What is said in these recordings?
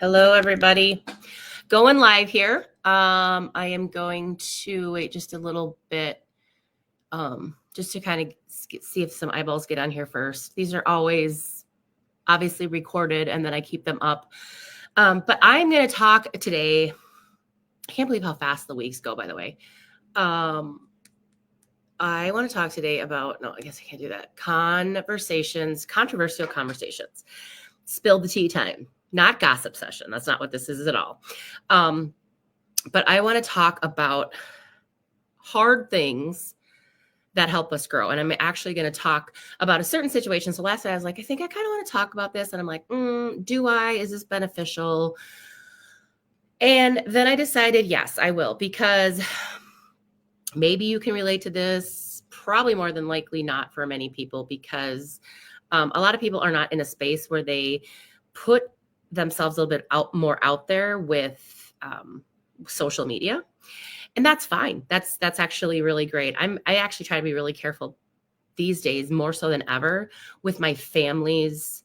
Hello, everybody. Going live here. I am going to wait just a little bit, just to kind of see if some eyeballs get on here first. These are always obviously recorded, and then I keep them up. But I'm going to talk today. I can't believe how fast the weeks go, by the way. I want to talk today about, no, I guess I can't do that. Controversial conversations. Spill the tea time. Not gossip session. That's not what this is at all. But I want to talk about hard things that help us grow. And I'm actually going to talk about a certain situation. So last night I was like, I think I kind of want to talk about this. And I'm like, do I? Is this beneficial? And then I decided, yes, I will, because maybe you can relate to this. Probably more than likely not for many people, because a lot of people are not in a space where they put themselves a little bit more out there with social media, and that's fine. That's actually really great. I actually try to be really careful these days, more so than ever, with my family's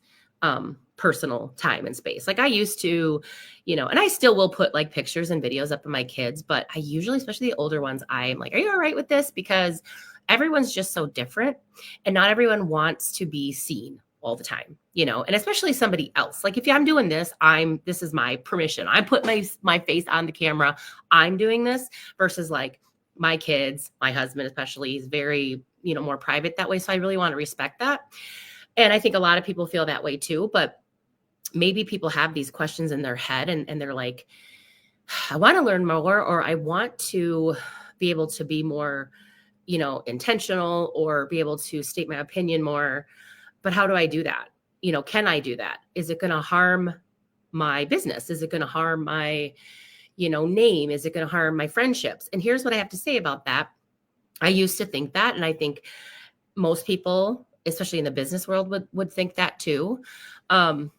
personal time and space. Like I used to, and I still will put like pictures and videos up of my kids, but I usually, especially the older ones, I'm like, are you all right with this? Because everyone's just so different, and not everyone wants to be seen all the time, and especially somebody else. Like if I'm doing this, this is my permission. I put my face on the camera. I'm doing this versus like my kids, my husband, especially, is very, more private that way. So I really want to respect that. And I think a lot of people feel that way too, but maybe people have these questions in their head and they're like, I want to learn more, or I want to be able to be more, intentional, or be able to state my opinion more. But how do I do that? Can I do that? Is it going to harm my business? Is it going to harm my, name? Is it going to harm my friendships? And here's what I have to say about that. I used to think that, and I think most people, especially in the business world, would think that too. It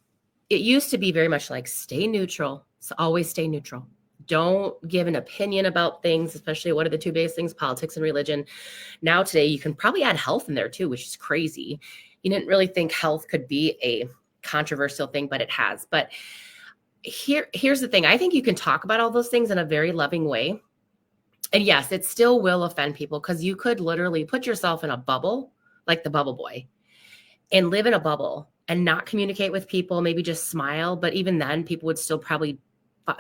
used to be very much like, stay neutral. So always stay neutral. Don't give an opinion about things, especially what are the two biggest things, politics and religion. Now today, you can probably add health in there too, which is crazy. You didn't really think health could be a controversial thing, but it has. But here's the thing. I think you can talk about all those things in a very loving way. And yes, it still will offend people, because you could literally put yourself in a bubble, like the bubble boy, and live in a bubble and not communicate with people, maybe just smile. But even then, people would still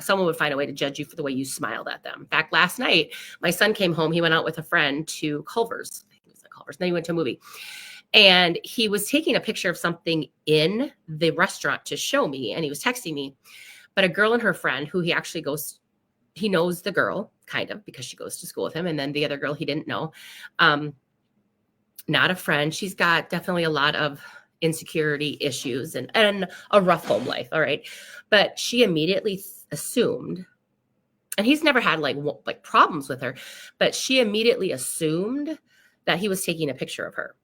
someone would find a way to judge you for the way you smiled at them. In fact, last night, my son came home. He went out with a friend to Culver's. I think it was at Culver's. Then he went to a movie. And he was taking a picture of something in the restaurant to show me. And he was texting me. But a girl and her friend, who he knows the girl, kind of, because she goes to school with him. And then the other girl he didn't know. Not a friend. She's got definitely a lot of insecurity issues and a rough home life. All right. But she immediately assumed, and he's never had like problems with her, but she immediately assumed that he was taking a picture of her,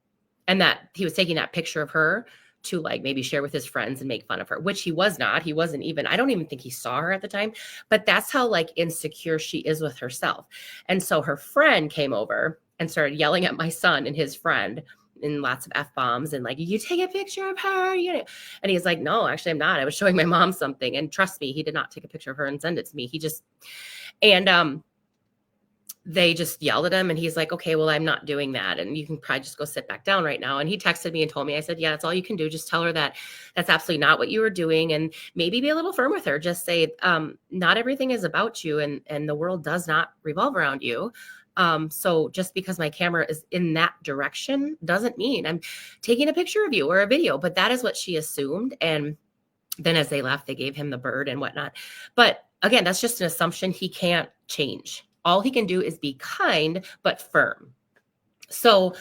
and that he was taking that picture of her to like maybe share with his friends and make fun of her, which he was not. He wasn't even, I don't even think he saw her at the time, but that's how like insecure she is with herself. And so her friend came over and started yelling at my son and his friend in lots of F-bombs and like, you take a picture of her, And he's like, no, actually I'm not. I was showing my mom something. And trust me, he did not take a picture of her and send it to me. They just yelled at him, and he's like, okay, well, I'm not doing that. And you can probably just go sit back down right now. And he texted me and told me, I said, yeah, that's all you can do. Just tell her that that's absolutely not what you were doing. And maybe be a little firm with her. Just say, not everything is about you, and the world does not revolve around you. So just because my camera is in that direction doesn't mean I'm taking a picture of you or a video, but that is what she assumed. And then as they left, they gave him the bird and whatnot. But again, that's just an assumption he can't change. All he can do is be kind, but firm. So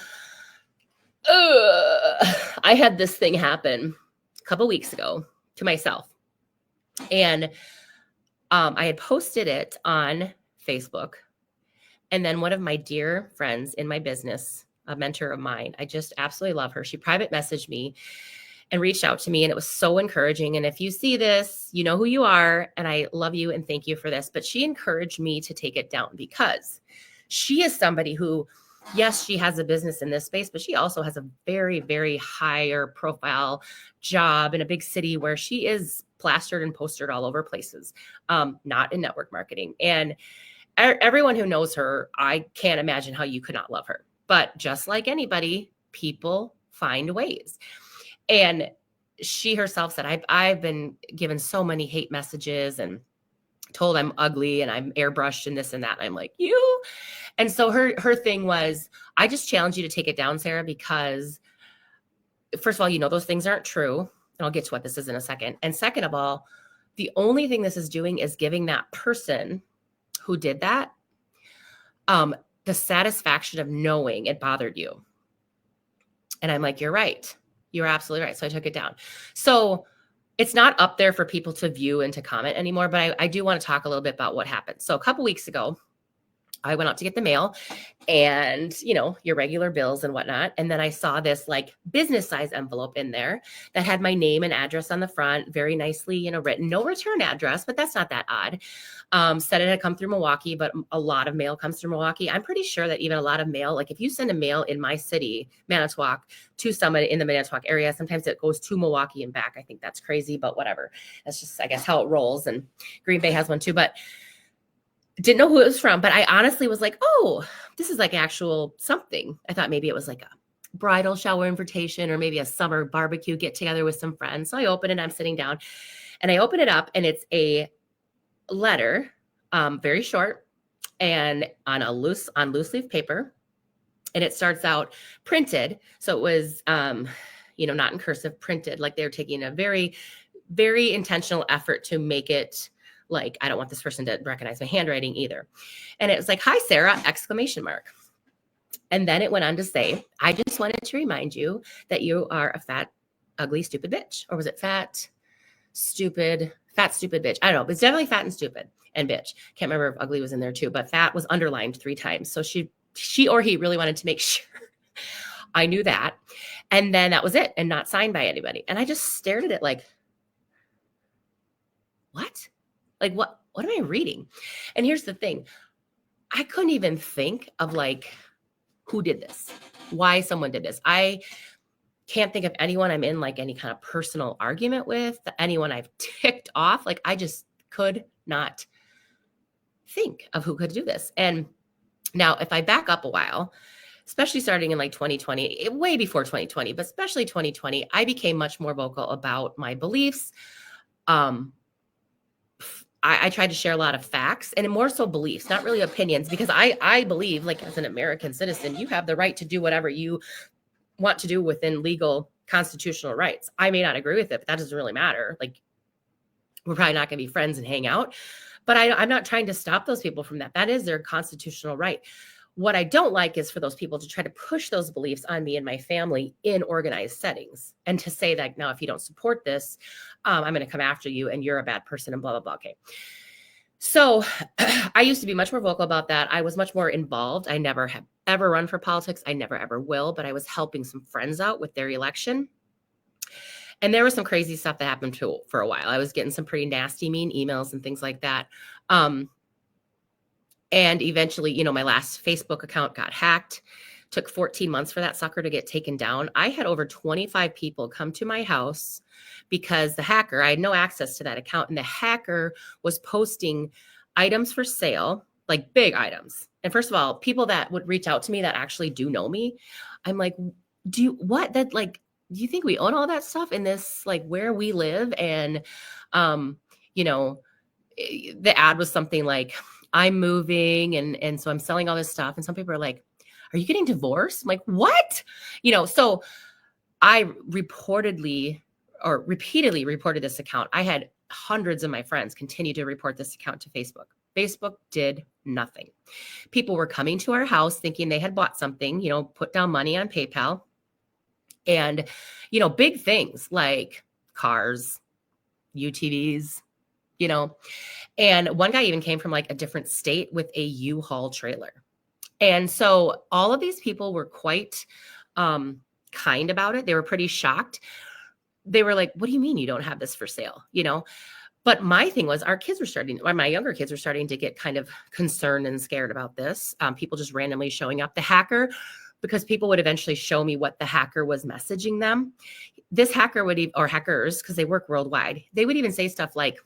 I had this thing happen a couple weeks ago to myself. And I had posted it on Facebook. And then one of my dear friends in my business, a mentor of mine, I just absolutely love her. She private messaged me and reached out to me, and it was so encouraging. And if you see this, you know who you are, and I love you and thank you for this. But she encouraged me to take it down, because she is somebody who, yes, she has a business in this space, but she also has a very, very higher profile job in a big city where she is plastered and postered all over places, not in network marketing. And everyone who knows her, I can't imagine how you could not love her. But just like anybody, people find ways. And she herself said, I've been given so many hate messages and told I'm ugly and I'm airbrushed and this and that. And I'm like, you? And so her thing was, I just challenge you to take it down, Sarah, because first of all, those things aren't true. And I'll get to what this is in a second. And second of all, the only thing this is doing is giving that person who did that the satisfaction of knowing it bothered you. And I'm like, you're right. You're absolutely right. So I took it down. So it's not up there for people to view and to comment anymore, but I do want to talk a little bit about what happened. So a couple weeks ago, I went out to get the mail and, your regular bills and whatnot. And then I saw this like business size envelope in there that had my name and address on the front, very nicely, written, no return address, but that's not that odd. Said it had come through Milwaukee, but a lot of mail comes through Milwaukee. I'm pretty sure that even a lot of mail, like if you send a mail in my city, Manitowoc, to someone in the Manitowoc area, sometimes it goes to Milwaukee and back. I think that's crazy, but whatever. That's just, I guess, how it rolls. And Green Bay has one too, but didn't know who it was from, but I honestly was like, oh, this is like actual something. I thought maybe it was like a bridal shower invitation or maybe a summer barbecue get together with some friends. So I open it, I'm sitting down and I open it up and it's a letter, very short and on loose leaf paper. And it starts out printed. So it was, not in cursive, printed, like they're taking a very, very intentional effort to make it like, I don't want this person to recognize my handwriting either. And it was like, hi, Sarah, ! And then it went on to say, I just wanted to remind you that you are a fat, ugly, stupid bitch. Or was it fat, stupid bitch? I don't know, but it's definitely fat and stupid and bitch. Can't remember if ugly was in there too, but fat was underlined 3 times. So she or he really wanted to make sure I knew that. And then that was it, and not signed by anybody. And I just stared at it like, what? Like, what am I reading? And here's the thing. I couldn't even think of like, who did this? Why someone did this? I can't think of anyone I'm in like any kind of personal argument with, anyone I've ticked off. Like, I just could not think of who could do this. And now if I back up a while, especially starting in like 2020, way before 2020, but especially 2020, I became much more vocal about my beliefs. I tried to share a lot of facts and more so beliefs, not really opinions, because I believe, like, as an American citizen, you have the right to do whatever you want to do within legal constitutional rights. I may not agree with it, but that doesn't really matter. Like, we're probably not going to be friends and hang out, but I'm not trying to stop those people from that. That is their constitutional right. What I don't like is for those people to try to push those beliefs on me and my family in organized settings and to say that, now, if you don't support this, I'm going to come after you and you're a bad person and blah, blah, blah. Okay. So I used to be much more vocal about that. I was much more involved. I never have ever run for politics. I never ever will, but I was helping some friends out with their election. And there was some crazy stuff that happened for a while. I was getting some pretty nasty, mean emails and things like that. And eventually, my last Facebook account got hacked. Took 14 months for that sucker to get taken down. I had over 25 people come to my house because the hacker, I had no access to that account, and the hacker was posting items for sale, like big items. And first of all, people that would reach out to me that actually do know me, I'm like, do you think we own all that stuff in this, like, where we live? And, the ad was something like, I'm moving and so I'm selling all this stuff. And some people are like, are you getting divorced? I'm like, what? So I repeatedly reported this account. I had hundreds of my friends continue to report this account to Facebook. Facebook did nothing. People were coming to our house thinking they had bought something, put down money on PayPal, and, big things like cars, UTVs, and one guy even came from like a different state with a U-Haul trailer. And so all of these people were quite kind about it. They were pretty shocked. They were like, what do you mean you don't have this for sale? But my thing was, my younger kids were starting to get kind of concerned and scared about this. People just randomly showing up. The hacker, because people would eventually show me what the hacker was messaging them. this hacker would even, or hackers, because they work worldwide, they would even say stuff like,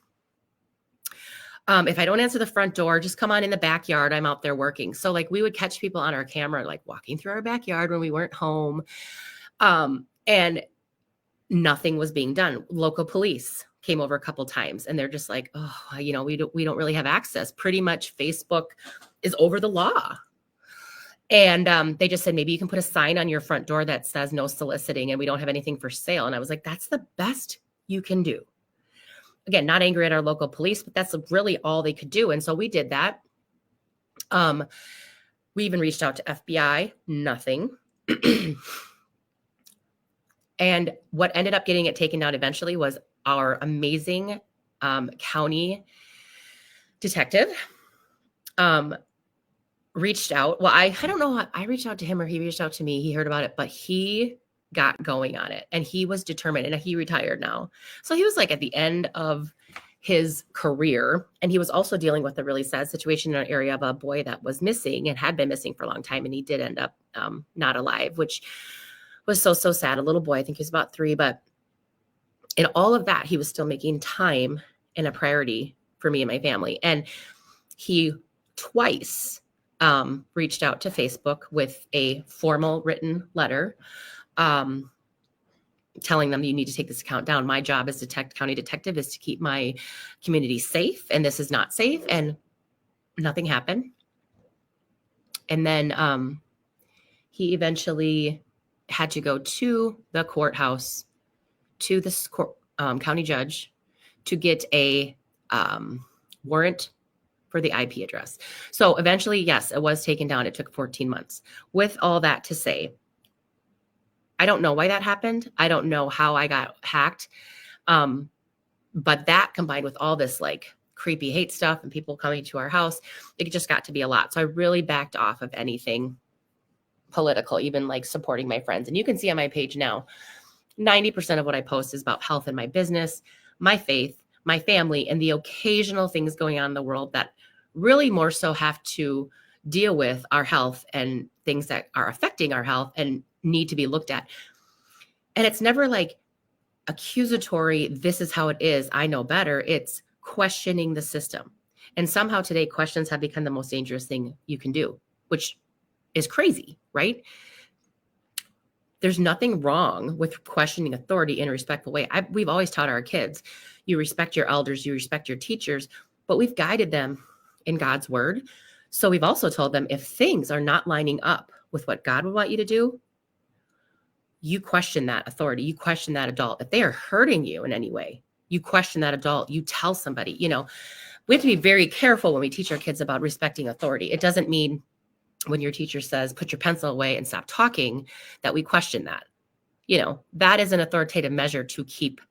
if I don't answer the front door, just come on in the backyard. I'm out there working. So like we would catch people on our camera, like walking through our backyard when we weren't home. And nothing was being done. Local police came over a couple times and they're just like, oh, we don't really have access. Pretty much Facebook is over the law. And they just said, maybe you can put a sign on your front door that says no soliciting and we don't have anything for sale. And I was like, that's the best you can do. Again, not angry at our local police, but that's really all they could do. And so we did that. We even reached out to FBI, nothing. And what ended up getting it taken down eventually was our amazing county detective reached out. Well, I don't know. I reached out to him or he reached out to me. He heard about it, but he got going on it and he was determined, and he retired now. So he was like at the end of his career, and he was also dealing with a really sad situation in an area of a boy that was missing and had been missing for a long time. And he did end up not alive, which was so sad. A little boy, I think he was about 3, but in all of that, he was still making time and a priority for me and my family. And he twice reached out to Facebook with a formal written letter telling them you need to take this account down. My job as county detective is to keep my community safe, and this is not safe. And nothing happened. And then he eventually had to go to the courthouse, to this county judge, to get a warrant for the IP address. So eventually, yes, it was taken down. It took 14 months. With all that to say, I don't know why that happened. I don't know how I got hacked. But that combined with all this like creepy hate stuff and people coming to our house, it just got to be a lot. So I really backed off of anything political, even like supporting my friends. And you can see on my page now, 90% of what I post is about health and my business, my faith, my family, and the occasional things going on in the world that really more so have to deal with our health and things that are affecting our health and need to be looked at. And it's never like accusatory, this is how it is, I know better. It's questioning the system. And somehow today, questions have become the most dangerous thing you can do, which is crazy, right? There's nothing wrong with questioning authority in a respectful way. We've always taught our kids, you respect your elders, you respect your teachers, but we've guided them in God's word. So we've also told them if things are not lining up with what God would want you to do, you question that authority, you question that adult. If they are hurting you in any way, you question that adult, you tell somebody. We have to be very careful when we teach our kids about respecting authority. It doesn't mean when your teacher says, put your pencil away and stop talking, that we question that. That is an authoritative measure to keep,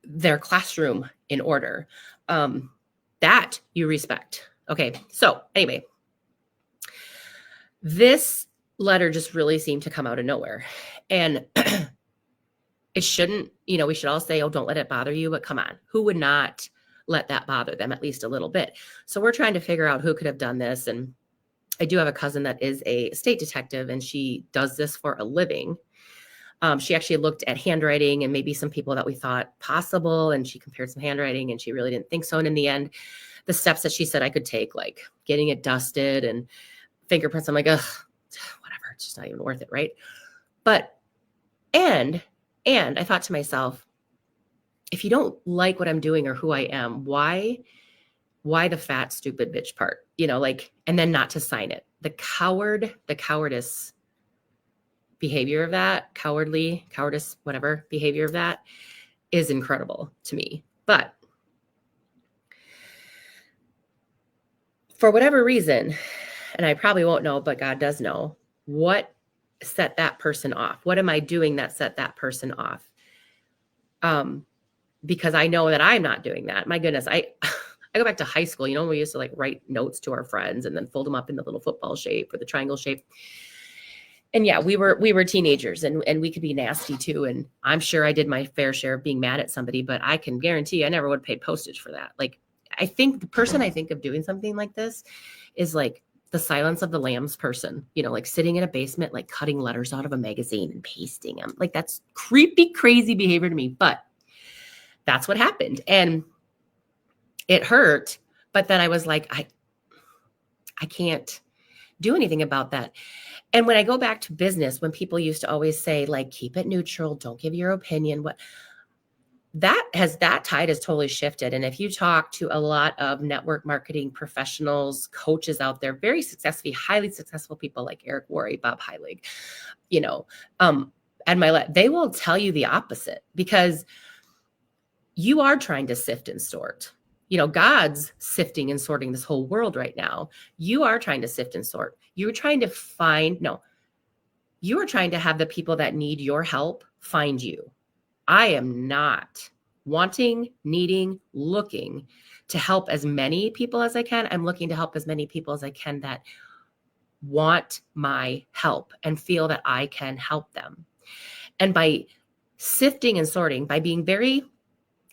their classroom in order. That you respect. Okay. So anyway, this letter just really seemed to come out of nowhere. And it shouldn't, we should all say, oh, don't let it bother you, but come on, who would not let that bother them at least a little bit? So we're trying to figure out who could have done this. And I do have a cousin that is a state detective, and she does this for a living. She actually looked at handwriting and maybe some people that we thought possible, and she compared some handwriting and she really didn't think so. And in the end, the steps that she said I could take, like getting it dusted and fingerprints, I'm like, ugh, whatever, it's just not even worth it, right? But, and I thought to myself, if you don't like what I'm doing or who I am, why the fat, stupid bitch part, and then not to sign it. The cowardice behavior of that, cowardice, whatever behavior of that is incredible to me. But for whatever reason, and I probably won't know, but God does know, what set that person off? What am I doing that set that person off? Because I know that I'm not doing that. My goodness, I go back to high school, we used to like write notes to our friends and then fold them up in the little football shape or the triangle shape. And yeah, we were teenagers and we could be nasty too. And I'm sure I did my fair share of being mad at somebody, but I can guarantee I never would have paid postage for that. Like, I think the person I think of doing something like this is like the Silence of the Lambs person, like sitting in a basement, like cutting letters out of a magazine and pasting them. Like that's creepy, crazy behavior to me, but that's what happened. And it hurt. But then I was like, I can't do anything about that. And when I go back to business, when people used to always say, like, keep it neutral, don't give your opinion, that tide has totally shifted. And if you talk to a lot of network marketing professionals, coaches out there, very successful, highly successful people like Eric Worre, Bob Heilig, Ed Milet, they will tell you the opposite, because you are trying to sift and sort. God's sifting and sorting this whole world right now. You are trying to sift and sort. You are trying to have the people that need your help find you. I am not wanting, needing, looking to help as many people as I can. I'm looking to help as many people as I can that want my help and feel that I can help them. And by sifting and sorting, by being very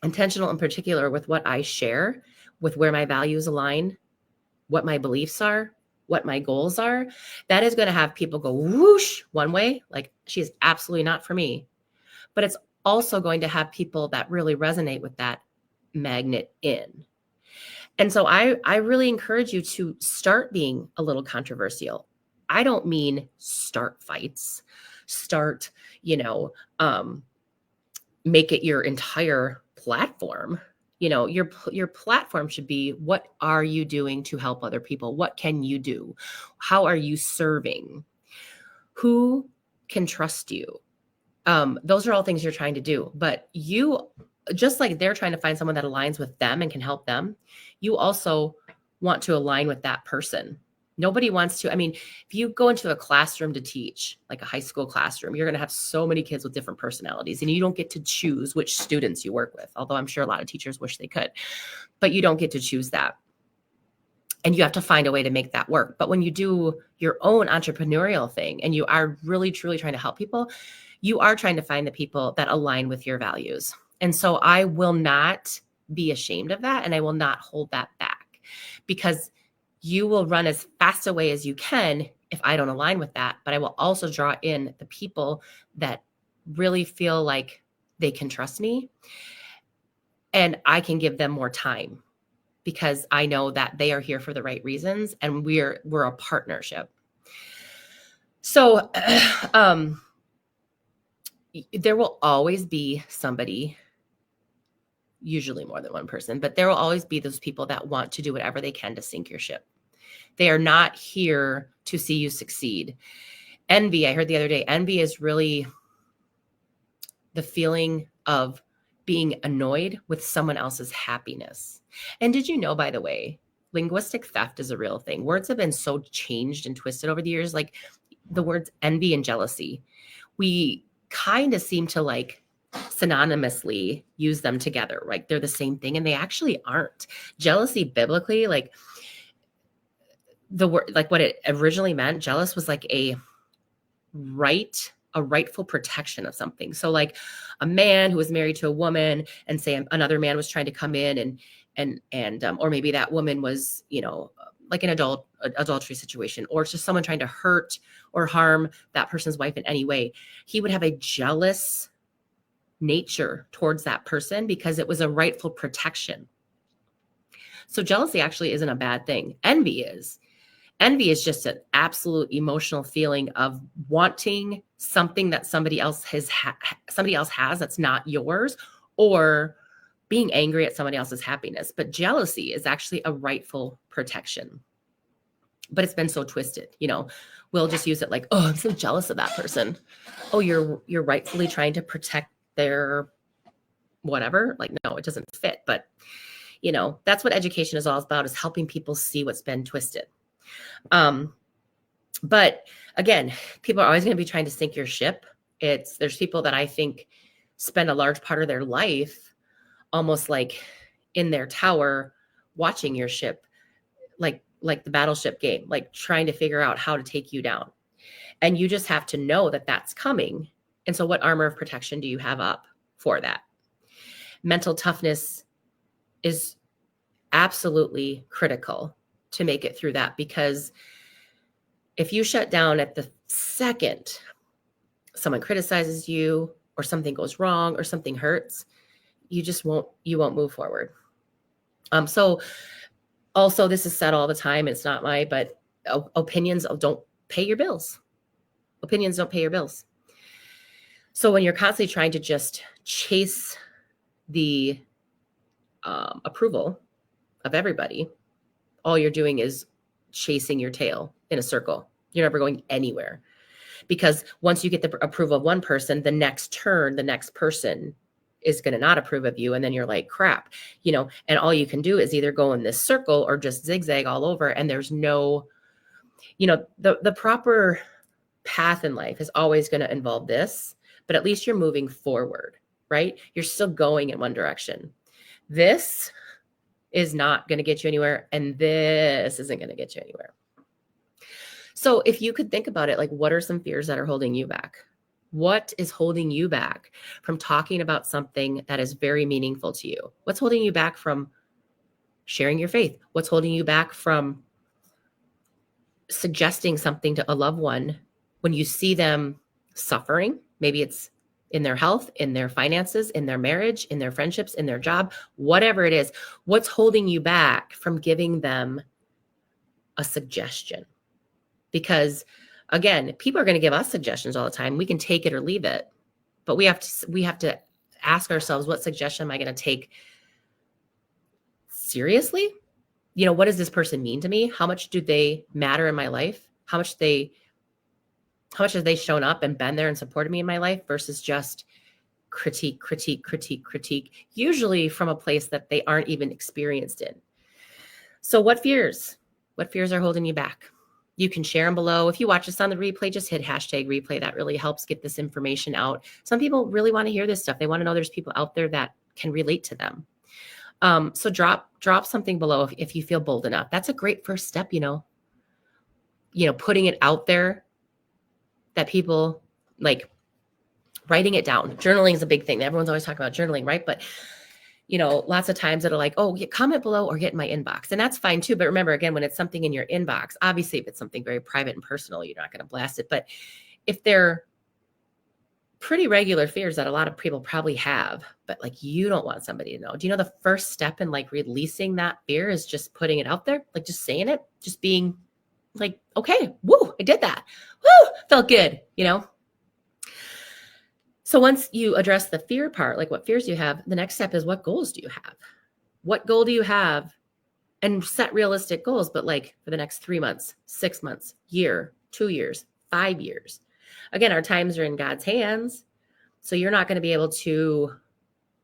intentional and particular with what I share, with where my values align, what my beliefs are, what my goals are, that is going to have people go whoosh one way, like she is absolutely not for me. But it's also going to have people that really resonate with that magnet in. And so I really encourage you to start being a little controversial. I don't mean start fights, make it your entire platform. Your platform should be, what are you doing to help other people? What can you do? How are you serving? Who can trust you? Those are all things you're trying to do. But you, just like they're trying to find someone that aligns with them and can help them, you also want to align with that person. Nobody wants to. If you go into a classroom to teach, like a high school classroom, you're going to have so many kids with different personalities, and you don't get to choose which students you work with. Although I'm sure a lot of teachers wish they could, but you don't get to choose that. And you have to find a way to make that work. But when you do your own entrepreneurial thing and you are really, truly trying to help people, you are trying to find the people that align with your values. And so I will not be ashamed of that. And I will not hold that back, because you will run as fast away as you can if I don't align with that. But I will also draw in the people that really feel like they can trust me, and I can give them more time, because I know that they are here for the right reasons, and we're a partnership. So there will always be somebody, usually more than one person, but there will always be those people that want to do whatever they can to sink your ship. They are not here to see you succeed. Envy, I heard the other day, envy is really the feeling of being annoyed with someone else's happiness. And did you know, by the way, linguistic theft is a real thing. Words have been so changed and twisted over the years, like the words envy and jealousy. We kind of seem to like synonymously use them together, like they're the same thing, and they actually aren't. Jealousy biblically, like the word, like what it originally meant, jealous was like a rightful protection of something. So like a man who was married to a woman, and say another man was trying to come in and or maybe that woman was, like an adultery situation, or it's just someone trying to hurt or harm that person's wife in any way. He would have a jealous nature towards that person because it was a rightful protection. So jealousy actually isn't a bad thing. Envy is. Envy is just an absolute emotional feeling of wanting something that somebody else has that's not yours, or being angry at somebody else's happiness. But jealousy is actually a rightful protection. But it's been so twisted. We'll just use it like, oh, I'm so jealous of that person. Oh, you're rightfully trying to protect their whatever. Like, no, it doesn't fit. But that's what education is all about, is helping people see what's been twisted. But again, people are always going to be trying to sink your ship. There's people that I think spend a large part of their life almost like in their tower, watching your ship, like the battleship game, like trying to figure out how to take you down. And you just have to know that that's coming. And so what armor of protection do you have up for that? Mental toughness is absolutely critical to make it through that, because If you shut down at the second someone criticizes you or something goes wrong or something hurts, you won't move forward. So also this is said all the time. It's not but opinions don't pay your bills. Opinions don't pay your bills. So when you're constantly trying to just chase the approval of everybody, all you're doing is chasing your tail in a circle. You're never going anywhere. Because once you get the approval of one person, the next person is going to not approve of you. And then you're like, crap, and all you can do is either go in this circle or just zigzag all over. And there's no, the proper path in life is always going to involve this, but at least you're moving forward, right? You're still going in one direction. This is not going to get you anywhere. And this isn't going to get you anywhere. So if you could think about it, like, what are some fears that are holding you back? What is holding you back from talking about something that is very meaningful to you? What's holding you back from sharing your faith? What's holding you back from suggesting something to a loved one when you see them suffering? Maybe it's in their health, in their finances, in their marriage, in their friendships, in their job, whatever it is. What's holding you back from giving them a suggestion? Because again, people are going to give us suggestions all the time. We can take it or leave it, but we have to ask ourselves, what suggestion am I going to take seriously? What does this person mean to me? How much do they matter in my life? How much have they shown up and been there and supported me in my life versus just critique, usually from a place that they aren't even experienced in. So what fears are holding you back? You can share them below. If you watch this on the replay, just hit #replay. That really helps get this information out. Some people really want to hear this stuff. They want to know there's people out there that can relate to them. So drop something below if you feel bold enough. That's a great first step, putting it out there that people like, writing it down. Journaling is a big thing. Everyone's always talking about journaling, right? But lots of times it'll like, oh, comment below or get in my inbox. And that's fine too. But remember, again, when it's something in your inbox, obviously if it's something very private and personal, you're not going to blast it. But if they're pretty regular fears that a lot of people probably have, but like, you don't want somebody to know. Do you know the first step in like releasing that fear is just putting it out there? Like just saying it, just being like, okay, woo, I did that. Woo, felt good, So once you address the fear part, like what fears you have, the next step is, what goals do you have? What goal do you have? And set realistic goals, but like for the next 3 months, 6 months, year, 2 years, 5 years. Again, our times are in God's hands. So you're not going to be able to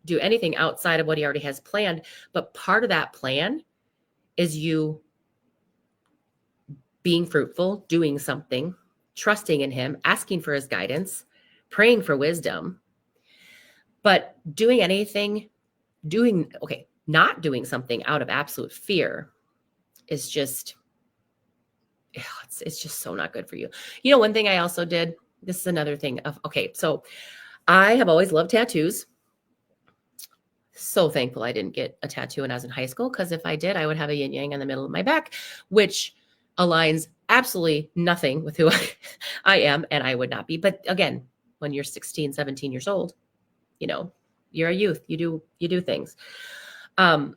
do anything outside of what he already has planned. But part of that plan is you being fruitful, doing something, trusting in him, asking for his guidance, praying for wisdom. But not doing something out of absolute fear is just, it's just so not good for you. One thing I also did, this is another thing so I have always loved tattoos. So thankful I didn't get a tattoo when I was in high school, because if I did, I would have a yin yang in the middle of my back, which aligns absolutely nothing with who I am, and I would not be. But again, when you're 16, 17 years old, you're a youth, you do things. So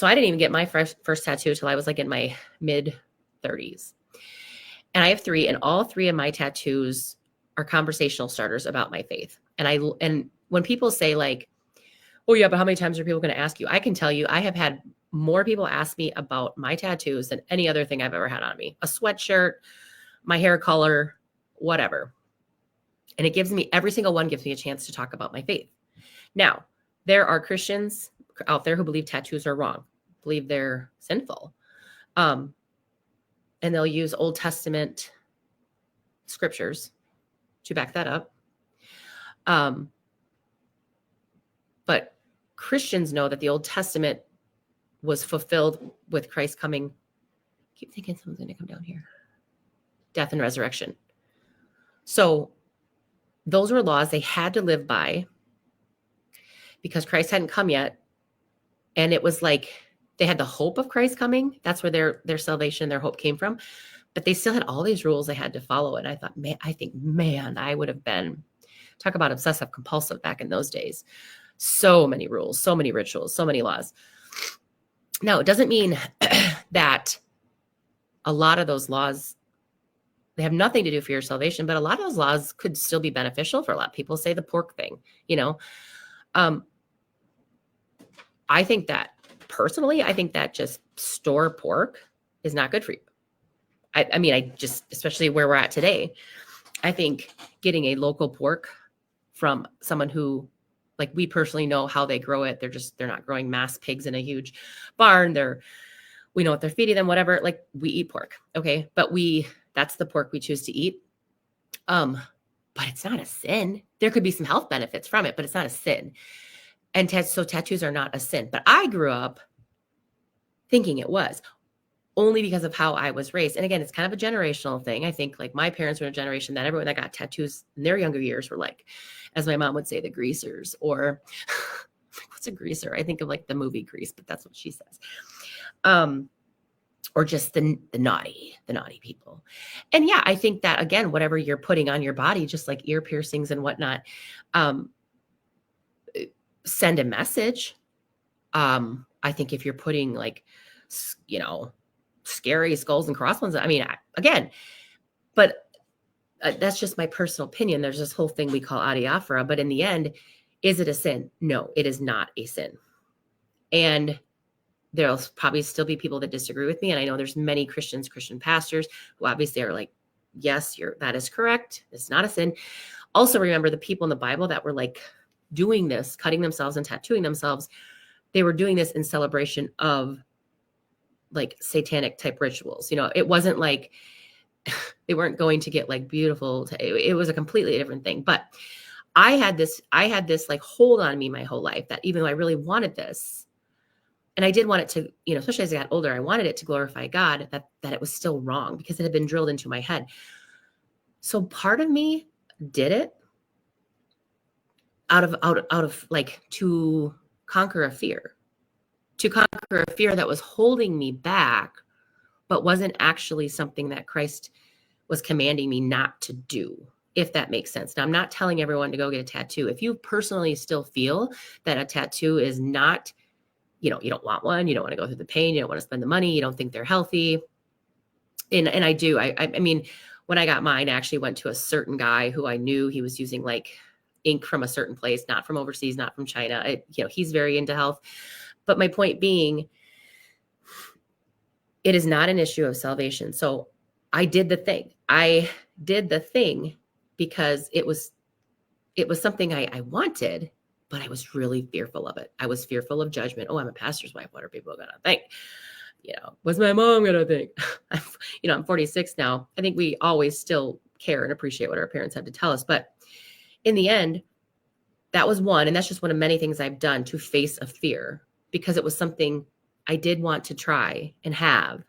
I didn't even get my first tattoo till I was like in my mid 30s. And I have 3, and all 3 of my tattoos are conversational starters about my faith. And when people say like, oh yeah, but how many times are people going to ask you? I can tell you, I have had more people ask me about my tattoos than any other thing I've ever had on me. A sweatshirt, my hair color, whatever. And every single one gives me a chance to talk about my faith. Now, there are Christians out there who believe tattoos are wrong, believe they're sinful. And they'll use Old Testament scriptures to back that up. But Christians know that the Old Testament was fulfilled with Christ coming. I keep thinking someone's going to come down here. Death and resurrection. So those were laws they had to live by because Christ hadn't come yet. And it was like they had the hope of Christ coming. That's where their salvation, their hope came from. But they still had all these rules they had to follow. And I thought, man, I would have been, talk about obsessive compulsive back in those days. So many rules, so many rituals, so many laws. Now, it doesn't mean that a lot of those laws, they have nothing to do for your salvation, but a lot of those laws could still be beneficial for a lot of people. Say the pork thing, I think that personally, just store pork is not good for you. I just, especially where we're at today, I think getting a local pork from someone who, like, we personally know how they grow it. They're not growing mass pigs in a huge barn. We know what they're feeding them, whatever. Like, we eat pork. Okay. But that's the pork we choose to eat. But it's not a sin. There could be some health benefits from it, but it's not a sin. And so tattoos are not a sin. But I grew up thinking it was, only because of how I was raised. And again, it's kind of a generational thing. I think, like, my parents were a generation that everyone that got tattoos in their younger years were, like, as my mom would say, the greasers, or what's a greaser? I think of, like, the movie Grease, but that's what she says. Or just the naughty people. And yeah, I think that, again, whatever you're putting on your body, just like ear piercings and whatnot, send a message. I think if you're putting, like, scary skulls and crossbones, but that's just my personal opinion. There's this whole thing we call adiaphora, but in the end, is it a sin? No, it is not a sin. And there'll probably still be people that disagree with me. And I know there's many Christian pastors who obviously are like, yes, that is correct. It's not a sin. Also, remember the people in the Bible that were, like, doing this, cutting themselves and tattooing themselves. They were doing this in celebration of, like, satanic type rituals. It wasn't like they weren't going to get, like, beautiful. It was a completely different thing. But I had this like hold on me my whole life, that even though I really wanted this, and I did want it to, especially as I got older, I wanted it to glorify God, that it was still wrong because it had been drilled into my head. So part of me did it out of like, to conquer a fear that was holding me back, but wasn't actually something that Christ was commanding me not to do, if that makes sense. Now, I'm not telling everyone to go get a tattoo. If you personally still feel that a tattoo is not, you don't want one, you don't want to go through the pain, you don't want to spend the money, you don't think they're healthy. And I do. I mean, when I got mine, I actually went to a certain guy who I knew he was using, like, ink from a certain place, not from overseas, not from China. He's very into health. But my point being, it is not an issue of salvation. So I did the thing because it was something I wanted, but I was really fearful of it. I was fearful of judgment. Oh, I'm a pastor's wife. What are people going to think? What's my mom going to think? I'm 46 now. I think we always still care and appreciate what our parents had to tell us. But in the end, that was one. And that's just one of many things I've done to face a fear, because it was something I did want to try and have.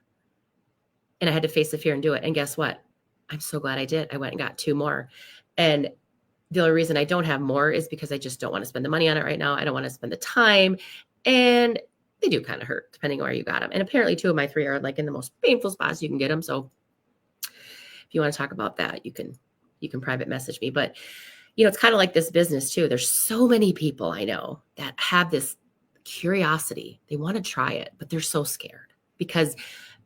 And I had to face the fear and do it. And guess what? I'm so glad I did. I went and got 2 more. And the only reason I don't have more is because I just don't want to spend the money on it right now. I don't want to spend the time. And they do kind of hurt depending on where you got them. And apparently 2 of my 3 are, like, in the most painful spots you can get them. So if you want to talk about that, you can private message me. But, it's kind of like this business too. There's so many people I know that have this curiosity. They want to try it, but they're so scared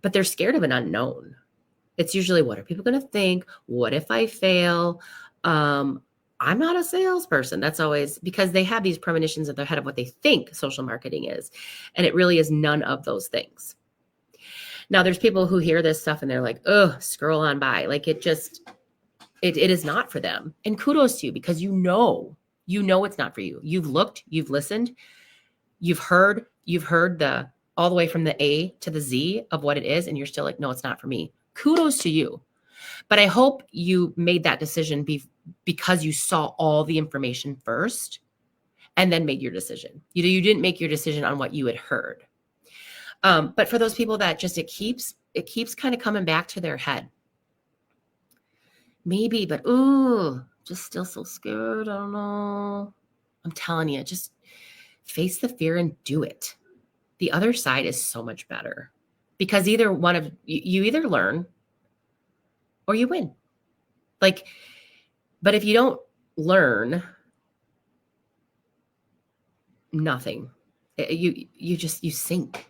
but they're scared of an unknown. It's usually, what are people going to think? What if I fail? I'm not a salesperson. That's always because they have these premonitions in their head of what they think social marketing is. And it really is none of those things. Now, there's people who hear this stuff and they're like, oh, scroll on by. Like, it is not for them. And kudos to you, because you know it's not for you. You've looked, you've listened, you've heard all the way from the A to the Z of what it is. And you're still like, no, it's not for me. Kudos to you. But I hope you made that decision because you saw all the information first and then made your decision. You didn't make your decision on what you had heard. But for those people that just, it keeps kind of coming back to their head. Maybe, but just still so scared. I don't know. I'm telling you, just face the fear and do it. The other side is so much better, because either one of you either learn or you win. Like, but if you don't learn, nothing. You sink.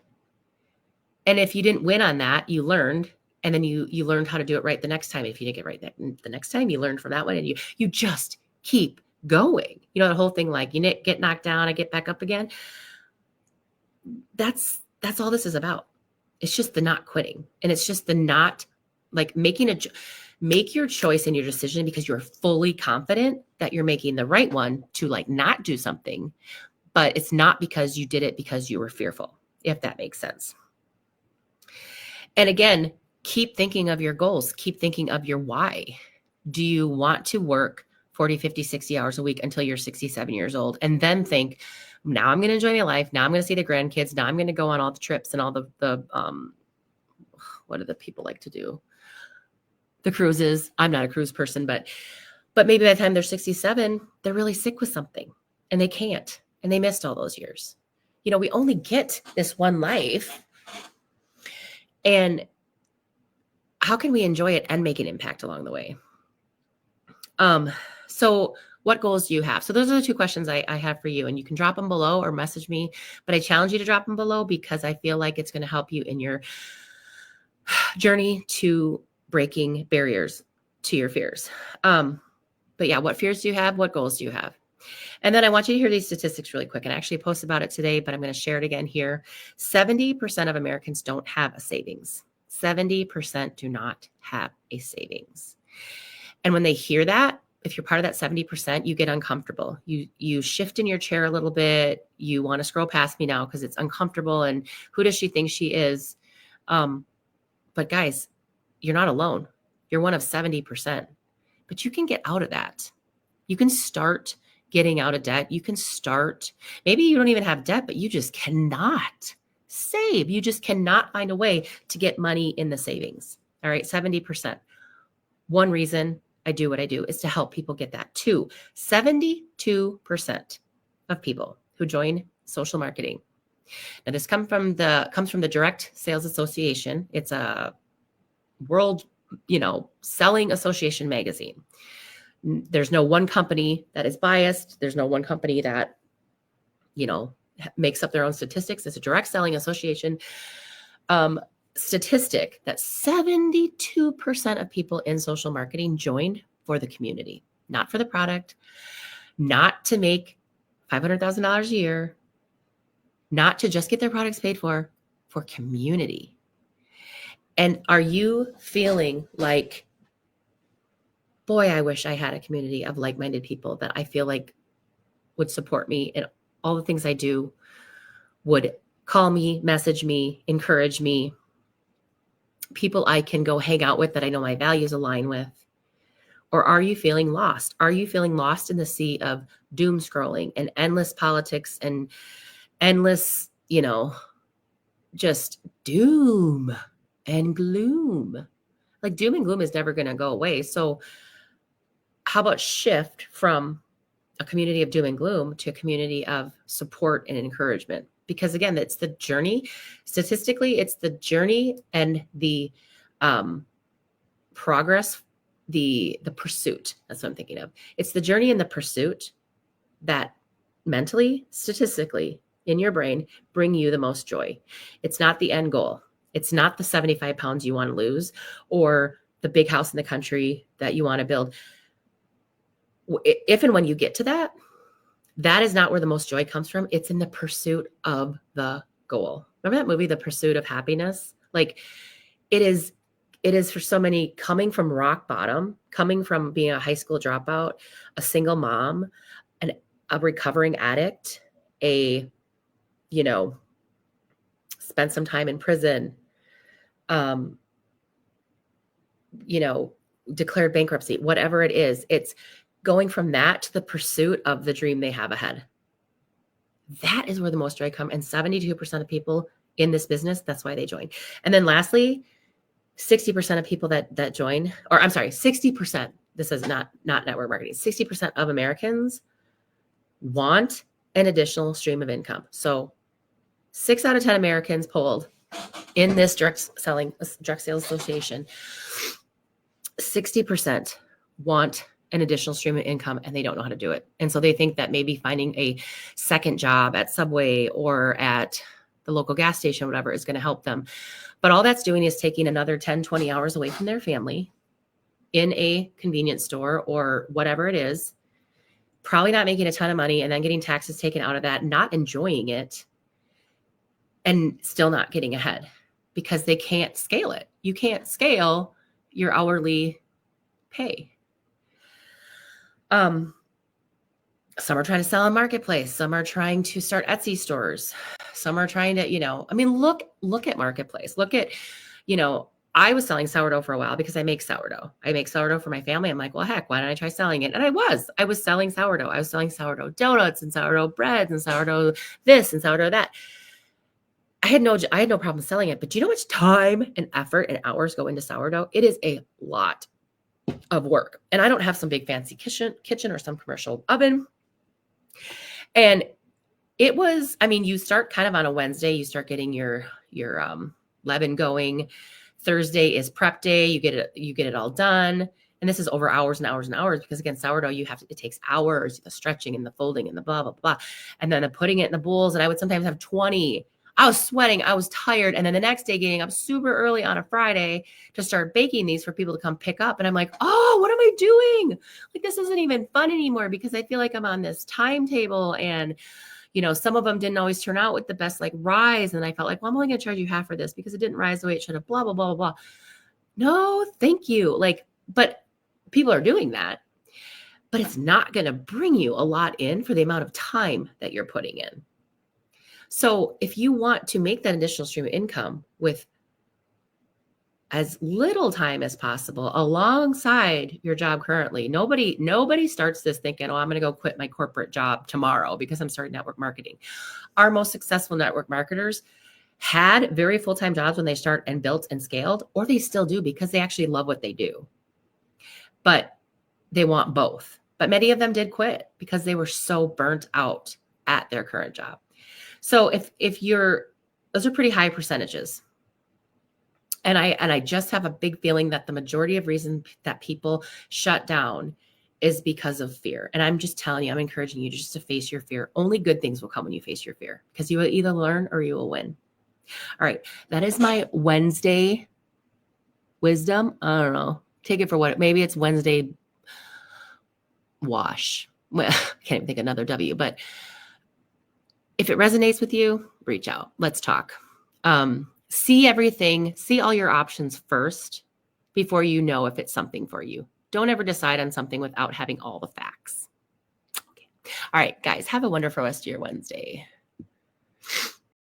And if you didn't win on that, you learned, and then you learned how to do it right the next time. If you didn't get right the next time, you learned from that one, and you just keep going. You know, the whole thing, like, you get knocked down, I get back up again. That's all this is about. It's just the not quitting. And it's just the not, like, make your choice and your decision because you're fully confident that you're making the right one to, like, not do something, but it's not because you did it because you were fearful, if that makes sense. And again, keep thinking of your goals. Keep thinking of your why. Do you want to work 40, 50, 60 hours a week until you're 67 years old? And then think, now I'm going to enjoy my life. Now I'm going to see the grandkids. Now I'm going to go on all the trips and all the what do the people like to do? The cruises. I'm not a cruise person, but maybe by the time they're 67, they're really sick with something and they can't, and they missed all those years. You know, we only get this one life, and how can we enjoy it and make an impact along the way? So what goals do you have? So those are the two questions I have for you, and you can drop them below or message me, but I challenge you to drop them below because I feel like it's going to help you in your journey to breaking barriers to your fears. But yeah, what fears do you have? What goals do you have? And then I want you to hear these statistics really quick. And I actually posted about it today, but I'm going to share it again here. 70% of Americans don't have a savings. 70% do not have a savings. And when they hear that, if you're part of that 70%, you get uncomfortable. You shift in your chair a little bit. You want to scroll past me now because it's uncomfortable. And who does she think she is? But guys, you're not alone. You're one of 70%. But you can get out of that. You can start getting out of debt. You can start, maybe you don't even have debt, but you just cannot save. You just cannot find a way to get money in the savings. All right, 70%. One reason I do what I do is to help people get that too. 72% of people who join social marketing. Now this comes from the Direct Sales Association. It's a world, selling association magazine. There's no one company that is biased. There's no one company that, makes up their own statistics. It's a direct selling association statistic that 72% of people in social marketing joined for the community, not for the product, not to make $500,000 a year, not to just get their products paid for community. And are you feeling like, boy, I wish I had a community of like-minded people that I feel like would support me in all the things I do, would call me, message me, encourage me, people I can go hang out with that I know my values align with? Or are you feeling lost? Are you feeling lost in the sea of doom scrolling and endless politics and endless, just doom and gloom? Like, doom and gloom is never going to go away. So how about shift from a community of doom and gloom to a community of support and encouragement? Because again, it's the journey. Statistically, it's the journey and the progress, the pursuit. That's what I'm thinking of. It's the journey and the pursuit that mentally, statistically, in your brain, bring you the most joy. It's not the end goal. It's not the 75 pounds you want to lose or the big house in the country that you want to build. If and when you get to that, that is not where the most joy comes from. It's in the pursuit of the goal. Remember that movie, The Pursuit of Happiness? Like, it is for so many, coming from rock bottom, coming from being a high school dropout, a single mom, a recovering addict, spent some time in prison, declared bankruptcy, whatever it is, it's going from that to the pursuit of the dream they have ahead. That is where the most joy comes. And 72% of people in this business, that's why they join. And then lastly, 60% of people that join, or I'm sorry, 60%, this is not network marketing, 60% of Americans want an additional stream of income. So 6 out of 10 Americans polled in this direct sales association 60% want an additional stream of income and they don't know how to do it. And so they think that maybe finding a second job at Subway or at the local gas station, whatever, is going to help them. But all that's doing is taking another 10, 20 hours away from their family in a convenience store or whatever it is, probably not making a ton of money, and then getting taxes taken out of that, not enjoying it, and still not getting ahead because they can't scale it. You can't scale your hourly pay. Some are trying to sell on Marketplace. Some are trying to start Etsy stores. Some are trying to, look at Marketplace. Look at, I was selling sourdough for a while because I make sourdough. I make sourdough for my family. I'm like, well, heck, why don't I try selling it? And I was selling sourdough. I was selling sourdough donuts and sourdough breads and sourdough this and sourdough that. I had no problem selling it, but do you know how much time and effort and hours go into sourdough? It is a lot of work. And I don't have some big fancy kitchen or some commercial oven. And it was, you start kind of on a Wednesday, you start getting your leaven going. Thursday is prep day. You get it all done. And this is over hours and hours and hours because again, sourdough, it takes hours, the stretching and the folding and the blah, blah, blah. And then putting it in the bowls. And I would sometimes have 20. I was sweating. I was tired. And then the next day getting up super early on a Friday to start baking these for people to come pick up. And I'm like, oh, what am I doing? Like, this isn't even fun anymore because I feel like I'm on this timetable and, some of them didn't always turn out with the best rise. And I felt like, well, I'm only going to charge you half for this because it didn't rise the way it should have, blah, blah, blah, blah, blah. No, thank you. But people are doing that, but it's not going to bring you a lot in for the amount of time that you're putting in. So if you want to make that additional stream of income with as little time as possible alongside your job currently, nobody starts this thinking, oh, I'm going to go quit my corporate job tomorrow because I'm starting network marketing. Our most successful network marketers had very full-time jobs when they start and built and scaled, or they still do because they actually love what they do. But they want both. But many of them did quit because they were so burnt out at their current job. So if those are pretty high percentages. And I just have a big feeling that the majority of reason that people shut down is because of fear. And I'm just telling you, I'm encouraging you just to face your fear. Only good things will come when you face your fear because you will either learn or you will win. All right. That is my Wednesday wisdom. I don't know. Take it for what, maybe it's Wednesday wash. Well, I can't even think of another W, but if it resonates with you, reach out. Let's talk. See everything, see all your options first before you know if it's something for you. Don't ever decide on something without having all the facts. Okay. All right, guys, have a wonderful rest of your Wednesday.